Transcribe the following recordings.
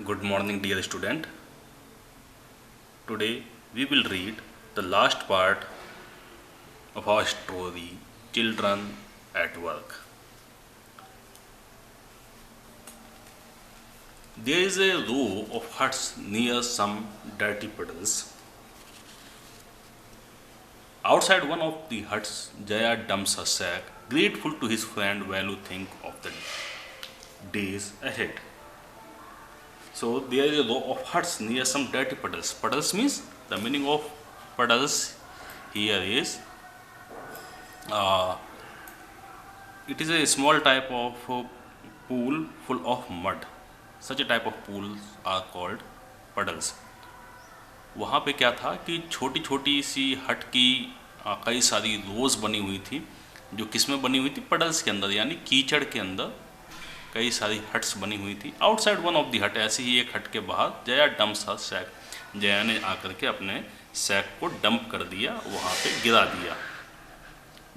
Good morning, dear student. Today we will read the last part of our story, Children at Work. There is a row of huts near some dirty puddles. Outside one of the huts, Jaya dumps her sack, grateful to his friend Valu think of the days ahead. So there is a row of huts near some dirty puddles. Puddles means the meaning of puddles here is uh, it is a small type of pool full of mud. Such a type of pools are called puddles. वहाँ पे क्या था कि छोटी छोटी सी हट की कई सारी रोज बनी हुई थी, जो किस में बनी हुई थी? पडल्स के अंदर, यानी कीचड़ के अंदर कई सारी हट्स बनी हुई थी. आउटसाइड वन ऑफ दी हट, ऐसी ही एक हट के बाहर, जया डम्प्स हर सैक, जया ने आकर के अपने सैक को डंप कर दिया, वहाँ पे गिरा दिया.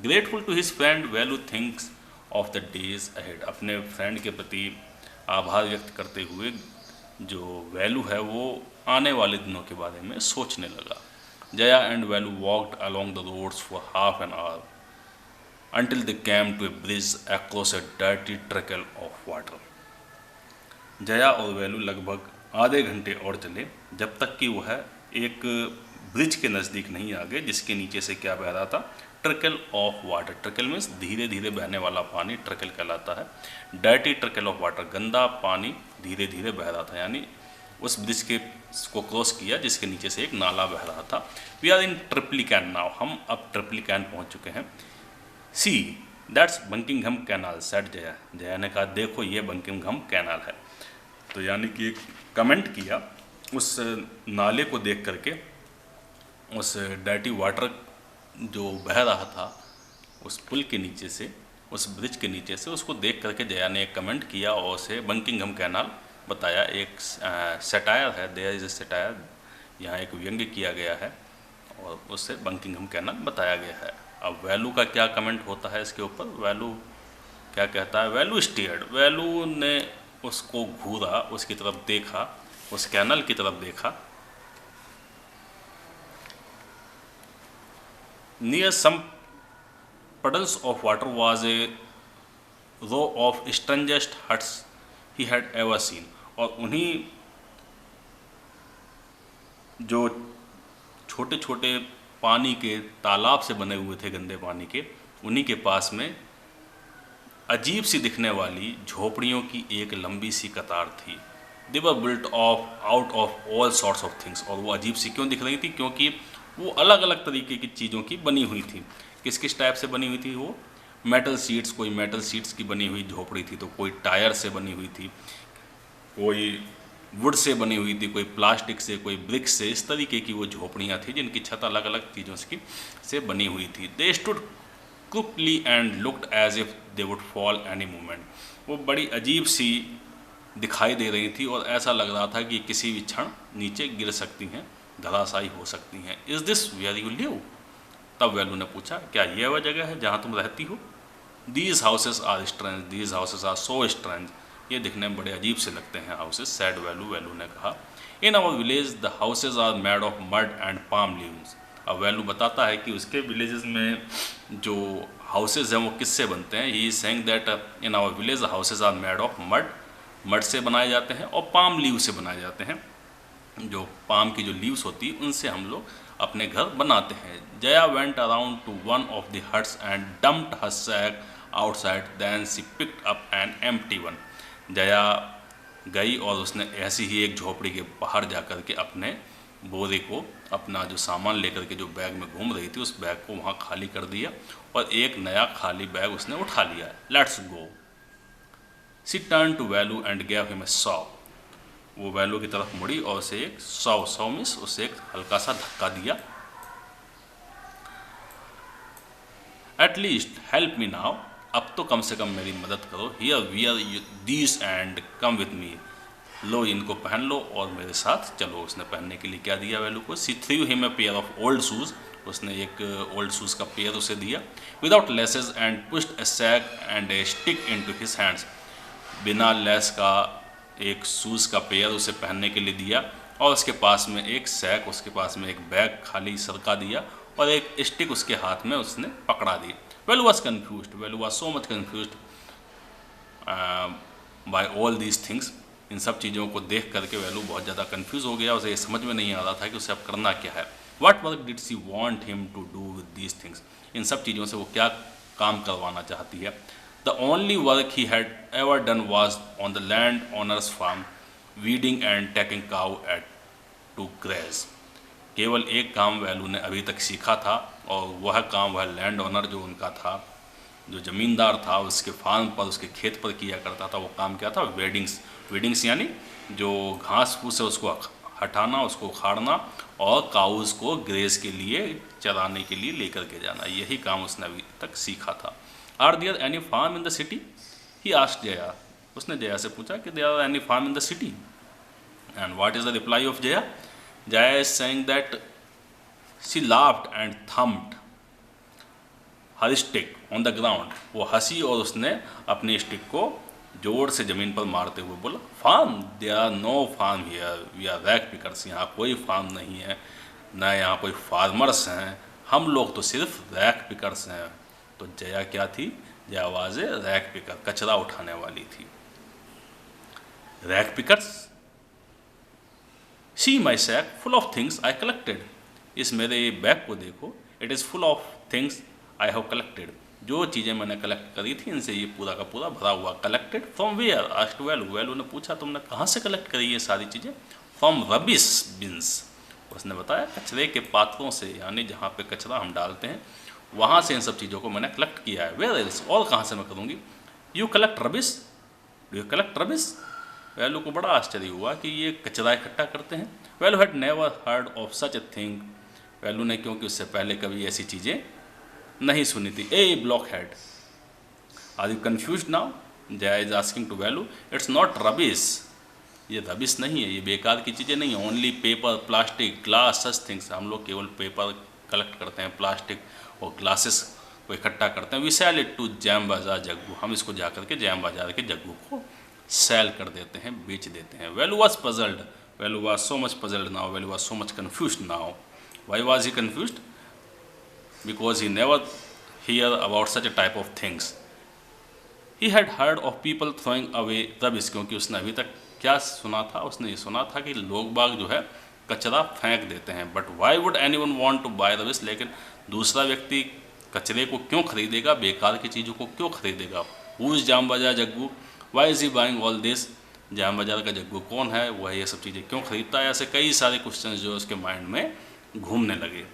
Grateful to his friend Velu thinks of the days ahead, अपने फ्रेंड के प्रति आभार व्यक्त करते हुए जो वैल्यू है वो आने वाले दिनों के बारे में सोचने लगा. Jaya and Velu walked along the roads for half an hour until they came to a bridge across a dirty trickle of water. Jaya और वैलू लगभग आधे घंटे और चले, जब तक कि वह एक ब्रिज के नज़दीक नहीं आ गए, जिसके नीचे से क्या बह रहा था? Trickle of water. Trickle means धीरे धीरे बहने वाला पानी, ट्रिकल कहलाता है. डर्टी ट्रिकल ऑफ वाटर, गंदा पानी धीरे धीरे बह रहा था, यानी उस ब्रिज के को क्रॉस किया जिसके नीचे से एक नाला बह रहा था. We are in Triplicane now, हम अब ट्रिप्लिकैन पहुँच चुके हैं. See that's Buckingham canal, said Jaya, Jaya ने कहा देखो ये बंकिंघम कैनाल है. तो यानी कि एक कमेंट किया उस नाले को देख करके, उस डर्टी वाटर जो बह रहा था उस पुल के नीचे से, उस ब्रिज के नीचे से, उसको देख करके जया ने एक कमेंट किया और उसे बंकिंघम कैनाल बताया. एक सेटायर है, देयर इज ए सेटायर, यहाँ एक व्यंग्य किया गया है और उससे बंकिंघम कैनाल बताया गया है. अब वैलू का क्या कमेंट होता है इसके ऊपर? वैलू क्या कहता है? वैलू स्टीयर्ड, वैलू ने उसको घूरा, उसकी तरफ देखा, उस कैनल की तरफ देखा. Near some puddles of water was a row of strangest huts he had ever seen. और उन्हीं जो छोटे छोटे पानी के तालाब से बने हुए थे, गंदे पानी के, उन्हीं के पास में अजीब सी दिखने वाली झोपड़ियों की एक लंबी सी कतार थी. They were built of out of all sorts of things. और वो अजीब सी क्यों दिख रही थी? क्योंकि वो अलग अलग तरीके की चीज़ों की बनी हुई थी. किस किस टाइप से बनी हुई थी वो? मेटल शीट्स, कोई मेटल शीट्स की बनी हुई झोपड़ी थी, तो कोई टायर से बनी हुई थी, कोई वुड से बनी हुई थी, कोई प्लास्टिक से, कोई ब्रिक से. इस तरीके की वो झोपड़ियाँ थी जिनकी छत अलग अलग चीज़ों से बनी हुई थी. They stood crookedly and looked as if they would fall any moment. वो बड़ी अजीब सी दिखाई दे रही थी और ऐसा लग रहा था कि किसी भी क्षण नीचे गिर सकती हैं, धराशायी हो सकती हैं. Is this where you live? तब वैलू ने पूछा, क्या यह वह जगह है जहाँ तुम रहती हो? These houses are strange, these houses are so strange, ये दिखने में बड़े अजीब से लगते हैं हाउसेज. सैड वैलू, वैलू ने कहा. In our village the houses are made of mud and palm leaves. अब वैलू बताता है कि उसके विलेजेस में जो हाउसेज हैं वो किससे बनते हैं. He is saying that in our village houses are made of mud, mud से बनाए जाते हैं, और पाम लीव से बनाए जाते हैं. जो पाम की जो लीव्स होती है उनसे हम लोग अपने घर बनाते हैं. Jaya went around to one of the huts and dumped her sack outside, then she picked up an empty one. Jaya गई और उसने ऐसी ही एक झोपड़ी के बाहर जा कर के अपने बोरे को, अपना जो सामान लेकर के जो बैग में घूम रही थी, उस बैग को वहाँ खाली कर दिया और एक नया खाली बैग उसने उठा लिया. Let's go. She turn to Velu and gave him a saw. वो वैलू की तरफ मुड़ी और उसे एक सौ मिस उसे एक हल्का सा धक्का दिया. At least help me now, अब तो कम से कम मेरी मदद करो. Here wear these and come with me, लो इनको पहन लो और मेरे साथ चलो. उसने पहनने के लिए क्या दिया वैलू को? She threw him a pair of old shoes, उसने एक ओल्ड शूज़ का पेयर उसे दिया. Without laces and pushed a sack and a stick into his hands, बिना लेस का एक शूज़ का पेयर उसे पहनने के लिए दिया और उसके पास में एक सैक, उसके पास में एक बैग खाली सरका दिया और एक स्टिक उसके हाथ में उसने पकड़ा दी। Velu was confused, Velu was so much confused by all these things. इन सब चीज़ों को देख करके वेलू बहुत ज़्यादा कन्फ्यूज़ हो गया, उसे ये समझ में नहीं आ रहा था कि उसे अब करना क्या है। What work did she want him to do with these things, इन सब चीज़ों से वो क्या काम करवाना चाहती है। The only work he had ever done was on the land owner's farm, weeding and taking cow at to graze. केवल एक काम वेलू ने अभी तक सीखा था और वह काम वह लैंड ओनर जो उनका था, जो ज़मींदार था, उसके फार्म पर, उसके खेत पर किया करता था। वो काम क्या था? वेडिंग्स। वेडिंग्स यानी जो घास फूस है उसको हटाना, उसको उखाड़ना और काउज़ को ग्रेज के लिए, चराने के लिए लेकर के जाना। यही काम उसने अभी तक सीखा था। Are there any farm in the city, he asked Jaya. उसने जया से पूछा कि there are any farm in the city, and what is the reply of Jaya? Jaya is saying that she laughed and thumped her stick on the ground. वो हंसी और उसने अपनी stick को जोर से ज़मीन पर मारते हुए बोला, farm, there are no farm here, we are rag pickers. यहाँ कोई फार्म नहीं है, न यहाँ कोई फार्मर्स हैं, हम लोग तो सिर्फ रैग पिकर्स हैं। तो जया क्या थी? Jaya was a rag picker, कचरा उठाने वाली थी। Rag pickers, see my sack full of things I collected. इस मेरे बैग को देखो, it is full of things I have collected. जो चीज़ें मैंने कलेक्ट करी थी इनसे ये पूरा का पूरा भरा हुआ। Collected from where? Asked Velu. Velu ने पूछा तुमने कहाँ से कलेक्ट करी ये सारी चीज़ें? From rubbish beans. उसने बताया कचरे के पात्रों से, यानी जहाँ पे कचरा हम डालते हैं वहाँ से इन सब चीज़ों को मैंने कलेक्ट किया है। Where else? और कहाँ से मैं करूँगी? You collect rubbish, do you collect rubbish? Velu को बड़ा आश्चर्य हुआ कि ये कचरा इकट्ठा करते हैं। Velu had never heard of such a thing. Velu ने, क्योंकि उससे पहले कभी ऐसी चीज़ें नहीं सुनी थी। A blockhead, are you confuse now? Jaya is asking to Velu. It's not rubbish, ये रबिश नहीं है, ये बेकार की चीज़ें नहीं है। Only paper, plastic, glass, such things. हम लोग केवल पेपर कलेक्ट करते हैं, प्लास्टिक और ग्लासेस को इकट्ठा करते हैं। We sell it to Jam Bazaar Jaggu. हम इसको जा करके जैम बाजार के जग्गू को सेल कर देते हैं, बेच देते हैं। Velu was puzzled, Velu was so much puzzled now, Velu was so much confuse now. Why was he confuse? Because he never hear about such a type of things. He had heard of people throwing away rubbish, क्योंकि उसने अभी तक क्या सुना था? उसने ये सुना था कि लोग बाग जो है कचरा फेंक देते हैं। But why would anyone want to buy rubbish? लेकिन दूसरा व्यक्ति कचरे को क्यों खरीदेगा, बेकार की चीज़ों को क्यों खरीदेगा? Who is Jam Bazaar Jaggu, why is he buying all this? Jam Bazaar का जग्गू कौन है, वह ये सब चीज़ें क्यों खरीदता है? ऐसे कई सारे क्वेश्चन जो उसके माइंड में घूमने लगे।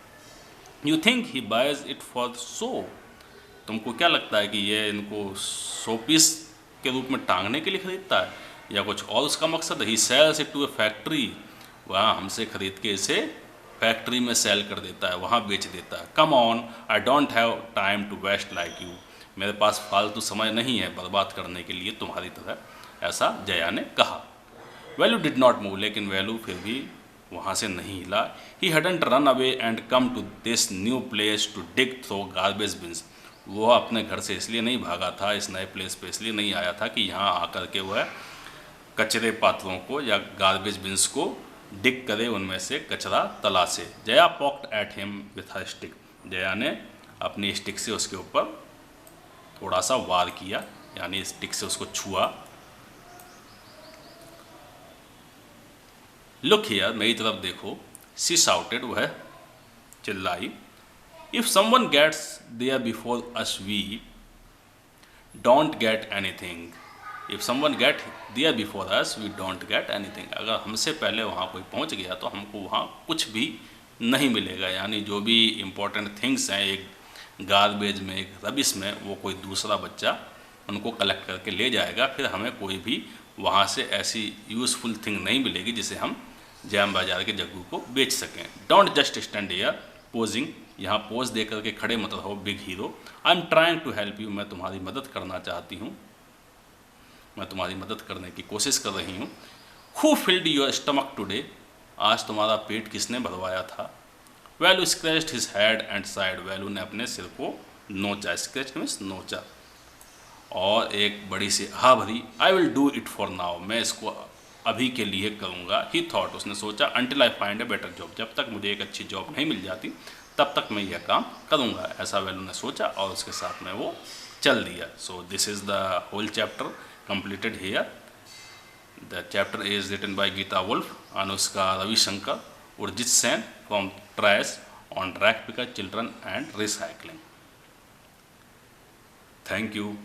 You think he boys it for show? तुमको क्या लगता है कि ये इनको शो पीस के रूप में टांगने के लिए खरीदता है या कुछ और उसका मकसद है? He sells it to a factory, वहाँ हमसे खरीद के इसे फैक्ट्री में सेल कर देता है, वहाँ बेच देता है। Come on, I don't have time to waste like you. मेरे पास फालतू समय नहीं है बर्बाद करने के लिए तुम्हारी तरह, ऐसा जया ने कहा। वेलू डिड नॉट मूव, लेकिन वेलू फिर भी वहाँ से नहीं हिला। He hadn't run away and come to this new place to dig through garbage bins. वो अपने घर से इसलिए नहीं भागा था, इस नए प्लेस पे इसलिए नहीं आया था कि यहाँ आकर के वह कचरे पात्रों को या गार्बेज बिन्स को डिग करे, उनमें से कचरा तलाशे। Jaya poked at him with her stick. Jaya ने अपनी स्टिक से उसके ऊपर थोड़ा सा वार किया, यानी स्टिक से उसको छुआ। लुक हियर, मेरी तरफ देखो। सी शाउटेड, वह चिल्लाई। If someone gets there before us we don't get anything. If someone get there before us we don't get anything. अगर हमसे पहले वहाँ कोई पहुँच गया तो हमको वहाँ कुछ भी नहीं मिलेगा। यानी जो भी इम्पोर्टेंट थिंग्स हैं एक गार्बेज में, एक रबिश में, वो कोई दूसरा बच्चा उनको कलेक्ट करके ले जाएगा। फिर हमें कोई भी वहाँ से ऐसी यूज़फुल थिंग नहीं मिलेगी जिसे हम जैम बाजार के जग्गू को बेच सकें। Don't just stand here posing. यहाँ पोज दे करके खड़े मत रहो big hero. I am trying to help you. मैं तुम्हारी मदद करना चाहती हूँ, मैं तुम्हारी मदद करने की कोशिश कर रही हूँ। Who filled your stomach today? आज तुम्हारा पेट किसने भरवाया था? Velu scratched his head and sighed. Velu ने अपने सिर को नोचा। स्क्रैच मीन्स नोचा और एक बड़ी सी हा भरी। I will do it for now. मैं इसको अभी के लिए करूँगा। ही थॉट, उसने सोचा, until I find a better job, जब तक मुझे एक अच्छी जॉब नहीं मिल जाती तब तक मैं यह काम करूँगा, ऐसा वेलू ने सोचा और उसके साथ में वो चल दिया। So this is the whole chapter completed here. The chapter is written by Gita Wolf, Anushka Ravishankar, Orijit Sen from trash on rag picker children and recycling. Thank you.